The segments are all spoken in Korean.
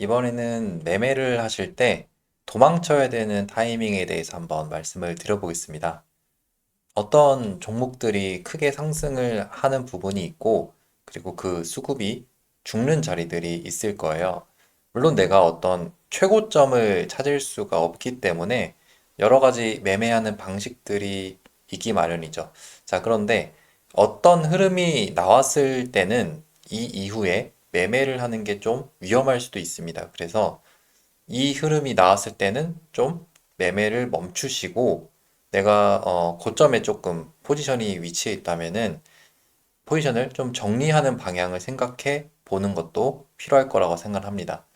이번에는 매매를 하실 때 도망쳐야 되는 타이밍에 대해서 한번 말씀을 드려보겠습니다. 어떤 종목들이 크게 상승을 하는 부분이 있고, 그리고 그 수급이 죽는 자리들이 있을 거예요. 물론 내가 어떤 최고점을 찾을 수가 없기 때문에 여러 가지 매매하는 방식들이 있기 마련이죠. 자, 그런데 어떤 흐름이 나왔을 때는 이 이후에 매매를 하는 게 좀 위험할 수도 있습니다. 그래서 이 흐름이 나왔을 때는 좀 매매를 멈추시고 내가 고점에 조금 포지션이 위치해 있다면은 포지션을 좀 정리하는 방향을 생각해 보는 것도 필요할 거라고 생각합니다.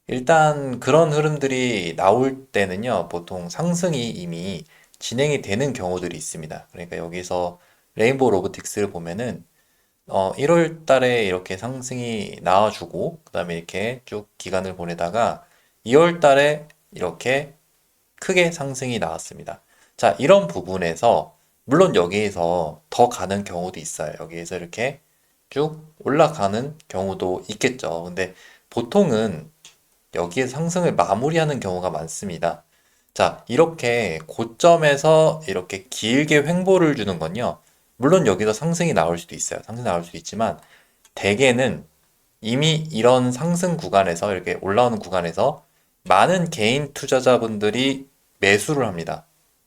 일단 그런 흐름들이 나올 때는요, 보통 상승이 이미 진행이 되는 경우들이 있습니다. 그러니까 여기서 레인보우 로보틱스를 보면은 1월 달에 이렇게 상승이 나와주고, 그 다음에 이렇게 쭉 기간을 보내다가 2월 달에 이렇게 크게 상승이 나왔습니다. 자, 이런 부분에서, 물론 여기에서 더 가는 경우도 있어요. 여기에서 이렇게 쭉 올라가는 경우도 있겠죠. 근데 보통은 여기에 상승을 마무리하는 경우가 많습니다. 자, 이렇게 고점에서 이렇게 길게 횡보를 주는 건요. 물론 여기서 상승이 나올 수도 있어요. 상승이 나올 수도 있지만 대개는 이미 이런 상승 구간에서 이렇게 올라오는 구간에서 많은 개인 투자자분들이 매수를 합니다.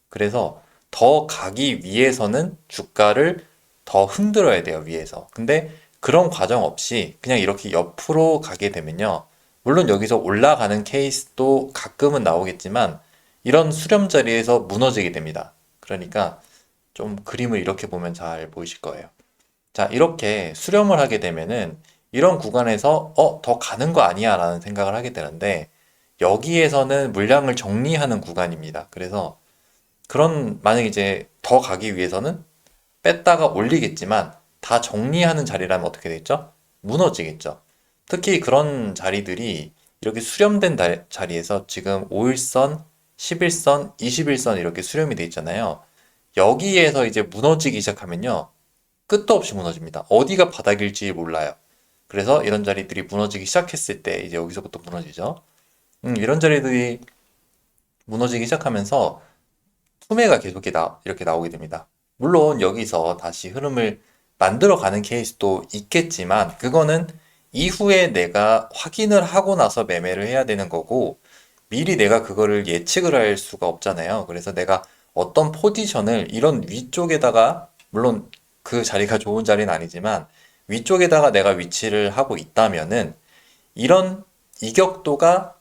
그래서 더 가기 위해서는 주가를 더 흔들어야 돼요, 위에서. 근데 그런 과정 없이 그냥 이렇게 옆으로 가게 되면요. 물론 여기서 올라가는 케이스도 가끔은 나오겠지만 이런 수렴 자리에서 무너지게 됩니다. 그러니까 좀 그림을 이렇게 보면 잘 보이실 거예요. 자, 이렇게 수렴을 하게 되면은 이런 구간에서 더 가는 거 아니야 라는 생각을 하게 되는데 여기에서는 물량을 정리하는 구간입니다. 그래서 만약에 이제 더 가기 위해서는 뺐다가 올리겠지만 다 정리하는 자리라면 어떻게 되겠죠? 무너지겠죠. 특히 그런 자리들이 이렇게 수렴된 자리에서 지금 5일선, 11선, 21선 이렇게 수렴이 돼 있잖아요. 여기에서 이제 무너지기 시작하면요. 끝도 없이 무너집니다. 어디가 바닥일지 몰라요. 그래서 이런 자리들이 무너지기 시작했을 때 이제 여기서부터 무너지죠. 이런 자리들이 무너지기 시작하면서 소매가 계속 이렇게 나오게 됩니다. 물론 여기서 다시 흐름을 만들어가는 케이스도 있겠지만 그거는 이후에 내가 확인을 하고 나서 매매를 해야 되는 거고 미리 내가 그거를 예측을 할 수가 없잖아요. 그래서 내가 어떤 포지션을 이런 위쪽에다가 물론 그 자리가 좋은 자리는 아니지만 위쪽에다가 내가 위치를 하고 있다면은 이런 이격도가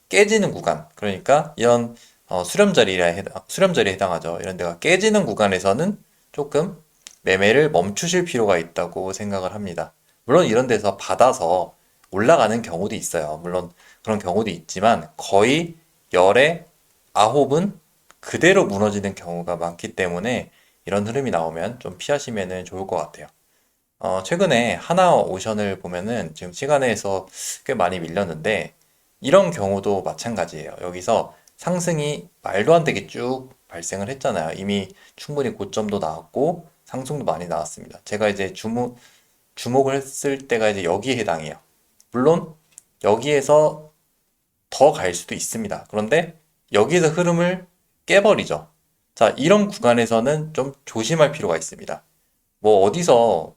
깨지는 구간, 그러니까 이런 수렴자리에 해당하죠. 이런 데가 깨지는 구간에서는 조금 매매를 멈추실 필요가 있다고 생각을 합니다. 물론 이런 데서 받아서 올라가는 경우도 있어요. 물론 그런 경우도 있지만 거의 열에 아홉은 그대로 무너지는 경우가 많기 때문에 이런 흐름이 나오면 좀 피하시면 좋을 것 같아요. 최근에 하나오션을 보면은 지금 시간에서 꽤 많이 밀렸는데 이런 경우도 마찬가지예요. 여기서 상승이 말도 안 되게 쭉 발생을 했잖아요. 이미 충분히 고점도 나왔고 상승도 많이 나왔습니다. 제가 이제 주목을 했을 때가 이제 여기에 해당해요. 물론 여기에서 더 갈 수도 있습니다. 그런데 여기서 흐름을 깨버리죠. 자, 이런 구간에서는 좀 조심할 필요가 있습니다. 뭐 어디서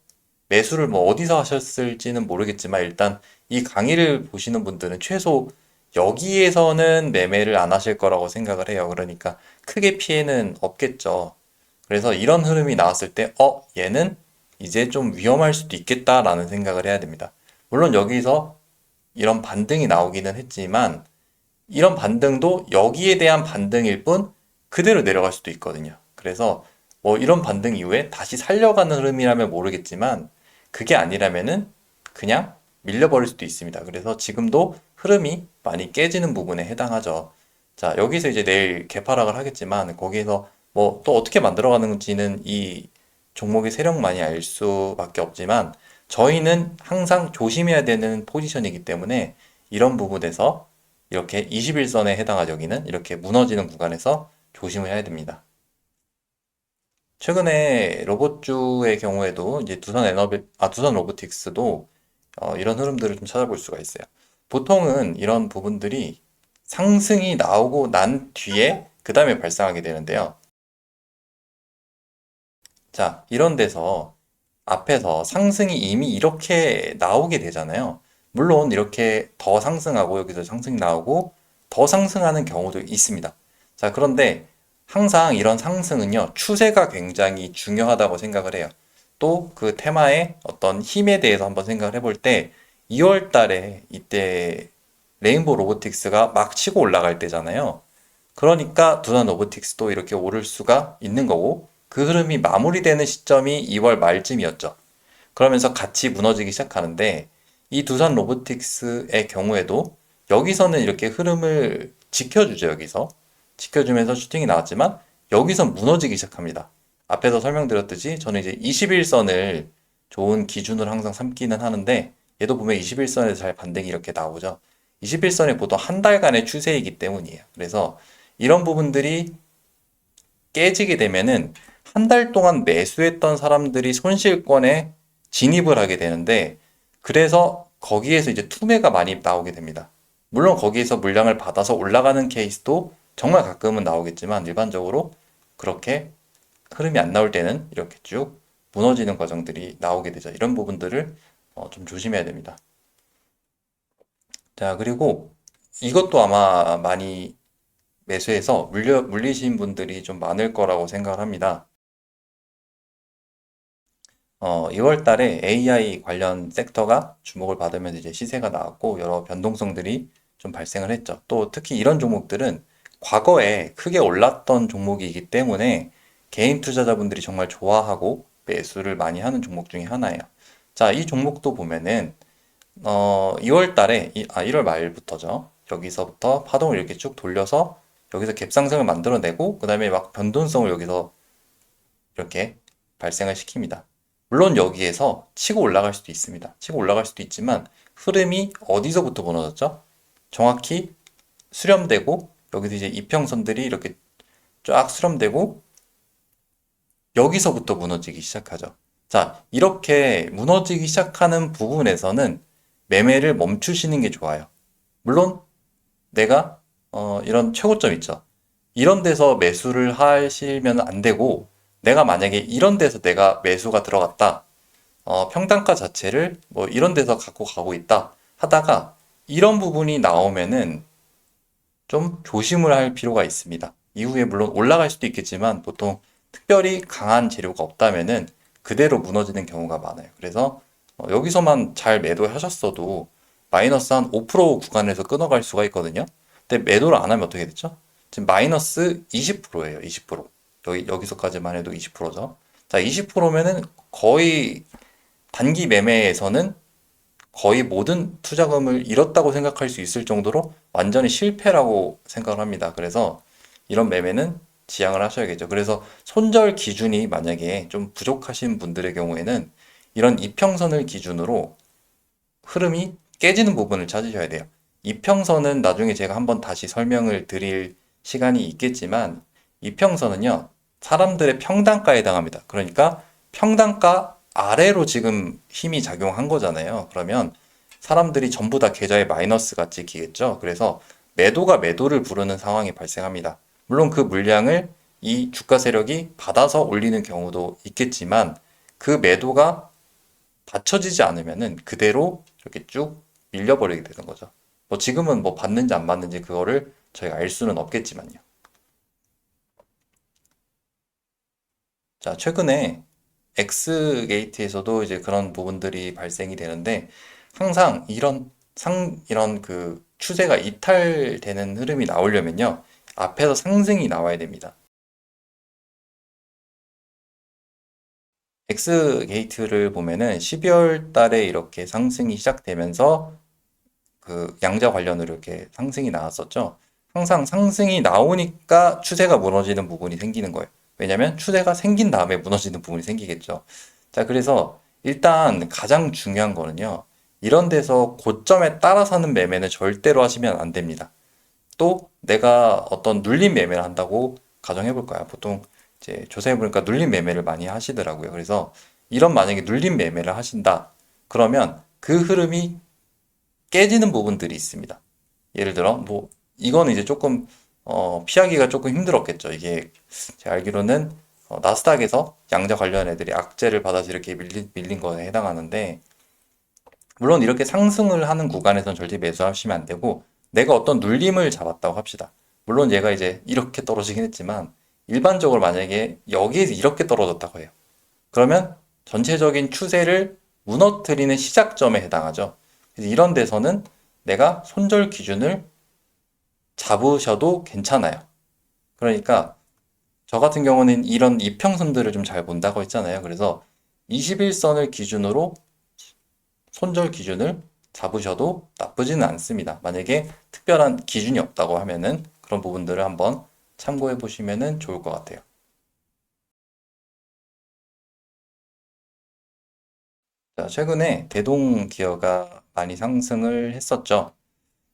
매수를 뭐 어디서 하셨을지는 모르겠지만 일단 이 강의를 보시는 분들은 최소 여기에서는 매매를 안 하실 거라고 생각을 해요. 그러니까 크게 피해는 없겠죠. 그래서 이런 흐름이 나왔을 때, 얘는 이제 좀 위험할 수도 있겠다라는 생각을 해야 됩니다. 물론 여기서 이런 반등이 나오기는 했지만 이런 반등도 여기에 대한 반등일 뿐 그대로 내려갈 수도 있거든요. 그래서 뭐 이런 반등 이후에 다시 살려가는 흐름이라면 모르겠지만 그게 아니라면은 그냥 밀려버릴 수도 있습니다. 그래서 지금도 흐름이 많이 깨지는 부분에 해당하죠. 자, 여기서 이제 내일 개파락을 하겠지만 거기에서 뭐 또 어떻게 만들어가는지는 이 종목의 세력만이 알 수밖에 없지만 저희는 항상 조심해야 되는 포지션이기 때문에 이런 부분에서 이렇게 21선에 해당하죠. 여기는 이렇게 무너지는 구간에서 조심을 해야 됩니다. 최근에 로봇주의 경우에도 이제 두산 로보틱스도 이런 흐름들을 좀 찾아볼 수가 있어요. 보통은 이런 부분들이 상승이 나오고 난 뒤에 그 다음에 발생하게 되는데요. 자, 이런 데서 앞에서 상승이 이미 이렇게 나오게 되잖아요. 물론 이렇게 더 상승하고 여기서 상승이 나오고 더 상승하는 경우도 있습니다. 자, 그런데 항상 이런 상승은요, 추세가 굉장히 중요하다고 생각을 해요. 또 그 테마의 어떤 힘에 대해서 한번 생각을 해볼 때 2월 달에 이때 레인보우 로보틱스가 막 치고 올라갈 때잖아요. 그러니까 두산 로보틱스도 이렇게 오를 수가 있는 거고 그 흐름이 마무리되는 시점이 2월 말쯤이었죠. 그러면서 같이 무너지기 시작하는데 이 두산 로보틱스의 경우에도 여기서는 이렇게 흐름을 지켜주죠. 여기서 지켜주면서 슈팅이 나왔지만 여기서 무너지기 시작합니다. 앞에서 설명드렸듯이 저는 이제 21선을 좋은 기준으로 항상 삼기는 하는데 얘도 보면 21선에서 잘 반등이 이렇게 나오죠. 21선이 보통 한 달간의 추세이기 때문이에요. 그래서 이런 부분들이 깨지게 되면은 한 달 동안 매수했던 사람들이 손실권에 진입을 하게 되는데 그래서 거기에서 이제 투매가 많이 나오게 됩니다. 물론 거기에서 물량을 받아서 올라가는 케이스도 정말 가끔은 나오겠지만 일반적으로 그렇게 흐름이 안 나올 때는 이렇게 쭉 무너지는 과정들이 나오게 되죠. 이런 부분들을 좀 조심해야 됩니다. 자, 그리고 이것도 아마 많이 매수해서 물리신 분들이 좀 많을 거라고 생각을 합니다. 2월 달에 AI 관련 섹터가 주목을 받으면서 이제 시세가 나왔고 여러 변동성들이 좀 발생을 했죠. 또 특히 이런 종목들은 과거에 크게 올랐던 종목이기 때문에 개인 투자자분들이 정말 좋아하고 매수를 많이 하는 종목 중에 하나예요. 자, 이 종목도 보면은 2월 달에 1월 말부터죠. 여기서부터 파동을 이렇게 쭉 돌려서 여기서 갭상승을 만들어내고 그 다음에 막 변동성을 여기서 이렇게 발생을 시킵니다. 물론 여기에서 치고 올라갈 수도 있습니다. 치고 올라갈 수도 있지만 흐름이 어디서부터 무너졌죠? 정확히 수렴되고 여기서 이제 이평선들이 이렇게 쫙 수렴되고 여기서부터 무너지기 시작하죠. 자, 이렇게 무너지기 시작하는 부분에서는 매매를 멈추시는 게 좋아요. 물론 내가 이런 최고점 있죠. 이런 데서 매수를 하시면 안 되고 내가 만약에 이런 데서 내가 매수가 들어갔다. 평단가 자체를 뭐 이런 데서 갖고 가고 있다 하다가 이런 부분이 나오면은 좀 조심을 할 필요가 있습니다. 이후에 물론 올라갈 수도 있겠지만 보통 특별히 강한 재료가 없다면은 그대로 무너지는 경우가 많아요. 그래서 여기서만 잘 매도하셨어도 마이너스 한 5% 구간에서 끊어갈 수가 있거든요. 근데 매도를 안 하면 어떻게 됐죠? 지금 마이너스 20%예요. 20%. 여기서까지만 해도 20%죠. 자, 20%면은 거의 단기 매매에서는 거의 모든 투자금을 잃었다고 생각할 수 있을 정도로 완전히 실패라고 생각을 합니다. 그래서 이런 매매는 지양을 하셔야겠죠. 그래서 손절 기준이 만약에 좀 부족하신 분들의 경우에는 이런 이평선을 기준으로 흐름이 깨지는 부분을 찾으셔야 돼요. 이평선은 나중에 제가 한번 다시 설명을 드릴 시간이 있겠지만 이평선은요, 사람들의 평단가에 해당합니다. 그러니까 평단가 아래로 지금 힘이 작용한 거잖아요. 그러면 사람들이 전부 다 계좌에 마이너스가 찍히겠죠. 그래서 매도가 매도를 부르는 상황이 발생합니다. 물론 그 물량을 이 주가 세력이 받아서 올리는 경우도 있겠지만 그 매도가 받쳐지지 않으면은 그대로 이렇게 쭉 밀려버리게 되는 거죠. 뭐 지금은 뭐 받는지 안 받는지 그거를 저희가 알 수는 없겠지만요. 자, 최근에 X게이트에서도 이제 그런 부분들이 발생이 되는데 항상 이런 그 추세가 이탈되는 흐름이 나오려면요. 앞에서 상승이 나와야 됩니다. X게이트를 보면은 12월 달에 이렇게 상승이 시작되면서 그 양자 관련으로 이렇게 상승이 나왔었죠. 항상 상승이 나오니까 추세가 무너지는 부분이 생기는 거예요. 왜냐면 추세가 생긴 다음에 무너지는 부분이 생기겠죠. 자, 그래서 일단 가장 중요한 거는요. 이런 데서 고점에 따라 사는 매매는 절대로 하시면 안 됩니다. 또 내가 어떤 눌림 매매를 한다고 가정해 볼까요? 보통 이제 조사해 보니까 눌림 매매를 많이 하시더라고요. 그래서 이런 만약에 눌림 매매를 하신다. 그러면 그 흐름이 깨지는 부분들이 있습니다. 예를 들어, 뭐, 이거는 이제 조금, 피하기가 조금 힘들었겠죠. 이게, 제가 알기로는, 나스닥에서 양자 관련 애들이 악재를 받아서 이렇게 밀린 거에 해당하는데, 물론 이렇게 상승을 하는 구간에선 절대 매수하시면 안 되고, 내가 어떤 눌림을 잡았다고 합시다. 물론 얘가 이제 이렇게 떨어지긴 했지만, 일반적으로 만약에 여기에서 이렇게 떨어졌다고 해요. 그러면 전체적인 추세를 무너뜨리는 시작점에 해당하죠. 그래서 이런 데서는 내가 손절 기준을 잡으셔도 괜찮아요. 그러니까 저 같은 경우는 이런 이평선들을 좀 잘 본다고 했잖아요. 그래서 21선을 기준으로 손절 기준을 잡으셔도 나쁘지는 않습니다. 만약에 특별한 기준이 없다고 하면은 그런 부분들을 한번 참고해 보시면은 좋을 것 같아요. 자, 최근에 대동 기어가 많이 상승을 했었죠.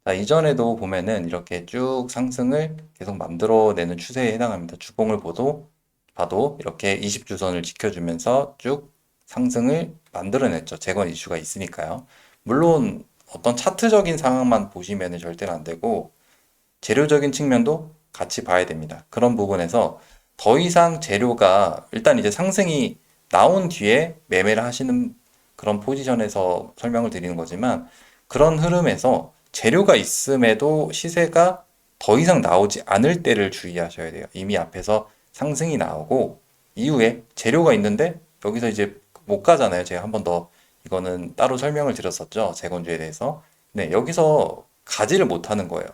자, 이전에도 보면은 이렇게 쭉 상승을 계속 만들어내는 추세에 해당합니다. 주봉을 봐도 이렇게 20주선을 지켜주면서 쭉 상승을 만들어냈죠. 재건 이슈가 있으니까요. 물론 어떤 차트적인 상황만 보시면은 절대로 안 되고 재료적인 측면도 같이 봐야 됩니다. 그런 부분에서 더 이상 재료가 일단 이제 상승이 나온 뒤에 매매를 하시는 그런 포지션에서 설명을 드리는 거지만 그런 흐름에서 재료가 있음에도 시세가 더 이상 나오지 않을 때를 주의하셔야 돼요. 이미 앞에서 상승이 나오고 이후에 재료가 있는데 여기서 이제 못 가잖아요. 제가 한 번 더 이거는 따로 설명을 드렸었죠. 재건주에 대해서. 네, 여기서 가지를 못하는 거예요.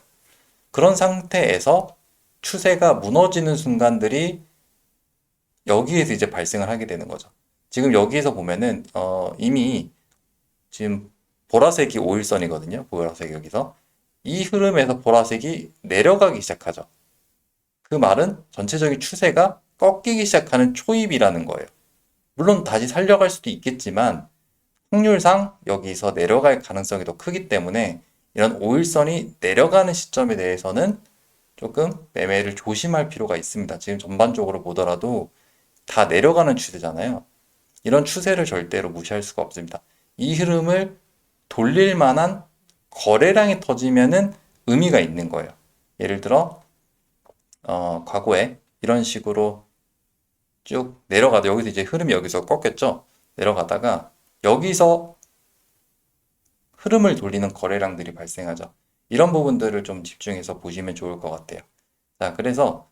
그런 상태에서 추세가 무너지는 순간들이 여기에서 이제 발생을 하게 되는 거죠. 지금 여기에서 보면은 이미 지금 보라색이 5일선이거든요. 보라색 여기서 이 흐름에서 보라색이 내려가기 시작하죠. 그 말은 전체적인 추세가 꺾이기 시작하는 초입이라는 거예요. 물론 다시 살려갈 수도 있겠지만 확률상 여기서 내려갈 가능성이 더 크기 때문에 이런 5일선이 내려가는 시점에 대해서는 조금 매매를 조심할 필요가 있습니다. 지금 전반적으로 보더라도 다 내려가는 추세잖아요. 이런 추세를 절대로 무시할 수가 없습니다. 이 흐름을 돌릴 만한 거래량이 터지면은 의미가 있는 거예요. 예를 들어 과거에 이런 식으로 쭉 내려가다 여기서 이제 흐름이 여기서 꺾였죠. 내려가다가 여기서 흐름을 돌리는 거래량들이 발생하죠. 이런 부분들을 좀 집중해서 보시면 좋을 것 같아요. 자, 그래서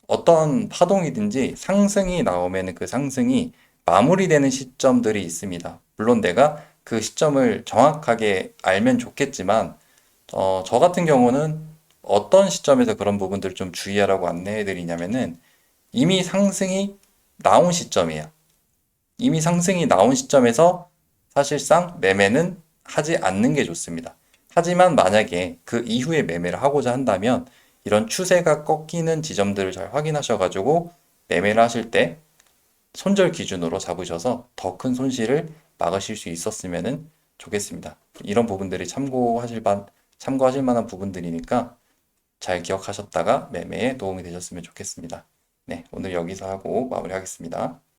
어떤 파동이든지 상승이 나오면 그 상승이 마무리되는 시점들이 있습니다. 물론 내가 그 시점을 정확하게 알면 좋겠지만, 저 같은 경우는 어떤 시점에서 그런 부분들을 좀 주의하라고 안내해 드리냐면은 이미 상승이 나온 시점이에요. 이미 상승이 나온 시점에서 사실상 매매는 하지 않는 게 좋습니다. 하지만 만약에 그 이후에 매매를 하고자 한다면 이런 추세가 꺾이는 지점들을 잘 확인하셔가지고 매매를 하실 때 손절 기준으로 잡으셔서 더 큰 손실을 막으실 수 있었으면 좋겠습니다. 이런 부분들이 참고하실 만한 부분들이니까 잘 기억하셨다가 매매에 도움이 되셨으면 좋겠습니다. 네, 오늘 여기서 하고 마무리하겠습니다.